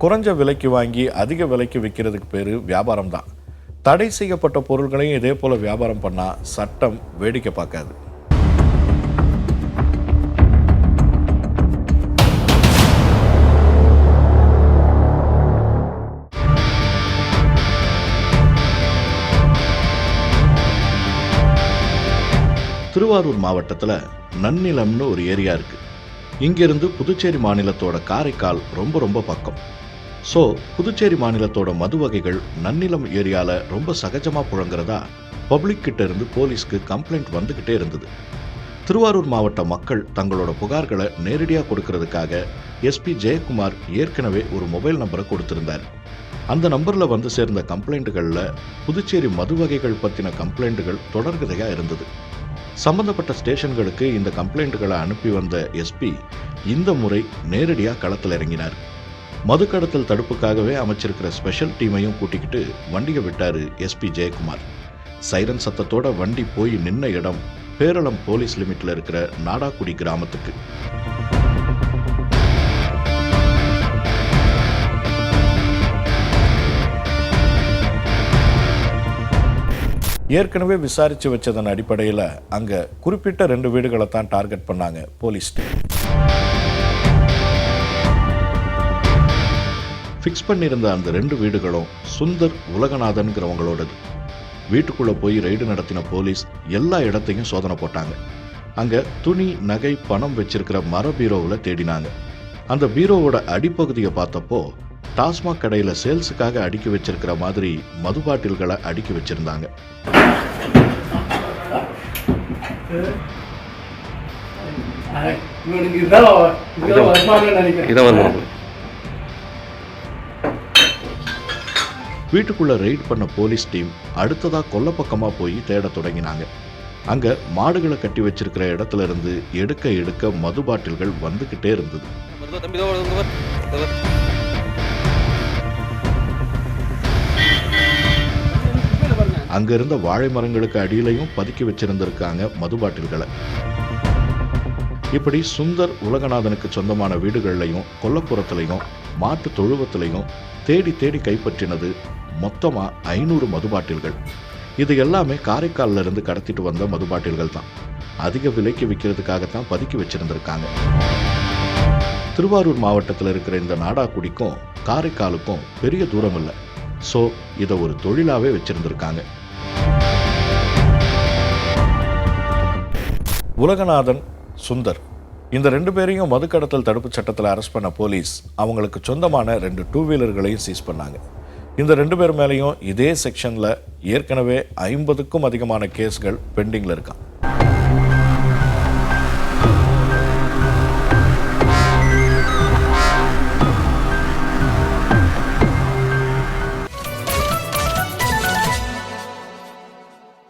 குறைஞ்ச விலைக்கு வாங்கி அதிக விலைக்கு விற்கிறதுக்கு பேர் வியாபாரம் தான். தடை செய்யப்பட்ட பொருட்களையும் இதே போல் வியாபாரம் பண்ணால் சட்டம் வேடிக்கை பார்க்காது. திருவாரூர் மாவட்டத்தில் நன்னிலம்னு ஒரு ஏரியா இருக்குது. இங்கிருந்து புதுச்சேரி மாநிலத்தோட காரைக்கால் ரொம்ப பக்கம். ஸோ புதுச்சேரி மாநிலத்தோட மது வகைகள் நன்னிலம் ஏரியாவில் ரொம்ப சகஜமாக புழங்குறதா பப்ளிக் கிட்ட இருந்து போலீஸ்க்கு கம்ப்ளைண்ட் வந்துக்கிட்டே இருந்தது. திருவாரூர் மாவட்ட மக்கள் தங்களோட புகார்களை நேரடியாக கொடுக்கறதுக்காக எஸ்பி ஜெயக்குமார் ஏற்கனவே ஒரு மொபைல் நம்பரை கொடுத்திருந்தார். அந்த நம்பரில் வந்து சேர்ந்த கம்ப்ளைண்ட்டுகளில் புதுச்சேரி மது வகைகள் பற்றின கம்ப்ளைண்ட்டுகள் தொடர்கதையாக இருந்தது. சம்பந்தப்பட்ட ஸ்டேஷன்களுக்கு இந்த கம்ப்ளைண்ட்டுகளை அனுப்பி வந்த எஸ்பி இந்த முறை நேரடியாக களத்தில் இறங்கினார். மது கடத்தல் தடுப்புக்காகவே அமைச்சிருக்கிற ஸ்பெஷல் டீமையும் கூட்டிக்கிட்டு வண்டியை விட்டார் எஸ்பி ஜெயக்குமார். சைரன் சத்தத்தோட வண்டி போய் நின்ன இடம் பேரளம் போலீஸ் லிமிட்ல இருக்கிற நாடாக்குடி கிராமத்துக்கு. ஏற்கனவே விசாரிச்சு வச்சதன் அடிப்படையில் அங்க குறிப்பிட்ட 2 வீடுகளை தான் டார்கெட் பண்ணாங்க போலீஸ். ஃபிக்ஸ் பண்ணியிருந்த அந்த 2 வீடுகளும் சுந்தர் உலகநாதன்கிறவங்களோடது. வீட்டுக்குள்ள போய் ரெய்டு நடத்தின போலீஸ் எல்லா இடத்தையும் சோதனை போட்டாங்க. அங்க துணி, நகை, பணம் வச்சிருக்கிற மர பீரோவில் தேடினாங்க. அந்த பீரோவோட அடிப்பகுதியை பார்த்தப்போ டாஸ்மாக் கடையில் சேல்ஸுக்காக அடுக்கி வச்சிருக்கிற மாதிரி மது பாட்டில்களை அடுக்கி வச்சிருந்தாங்க. வீட்டுக்குள்ள ரெய்ட் பண்ண போலீஸ் டீம் அடுத்ததா கொல்லப்பக்கமா போய் தேட தொடங்கினாங்க. அங்க மாடுகளை கட்டி வச்சிருக்கிற இடத்துல இருந்து எடுக்க மது பாட்டில்கள் வந்துகிட்டே இருந்தது. அங்க இருந்த வாழை மரங்களுக்கு அடியிலையும் பதுக்கி வச்சிருந்திருக்காங்க மது பாட்டில்களை. இப்படி சுந்தர் உலகநாதனுக்கு சொந்தமான வீடுகள்லையும் கொல்லப்புறத்திலையும் மாட்டு தொழுவத்திலையும் தேடி கைப்பற்றினது மொத்தமா 500 மது பாட்டில்கள். இது எல்லாமே காரைக்கால்ல இருந்து கடத்திட்டு வந்த மது பாட்டில்கள் தான். அதிக விலைக்கு விற்கிறதுக்காகத்தான் பதுக்கி வச்சிருந்திருக்காங்க. திருவாரூர் மாவட்டத்தில் இருக்கிற இந்த நாடாக்குடிக்கும் காரைக்காலுக்கும் பெரிய தூரம் இல்லை. ஸோ இதை ஒரு தொழிலாவே வச்சிருந்திருக்காங்க. உலகநாதன், சுந்தர் இந்த 2 பேரையும் மது கடத்தல் தடுப்பு சட்டத்தில் அரெஸ்ட் பண்ண போலீஸ் அவங்களுக்கு சொந்தமான 2 2 வீலர்களையும் சீஸ் பண்ணாங்க. இந்த 2 பேர் மேலேயும் இதே செக்ஷனில் ஏற்கனவே 50க்கும் அதிகமான கேஸ்கள் பெண்டிங்கில் இருக்கான்.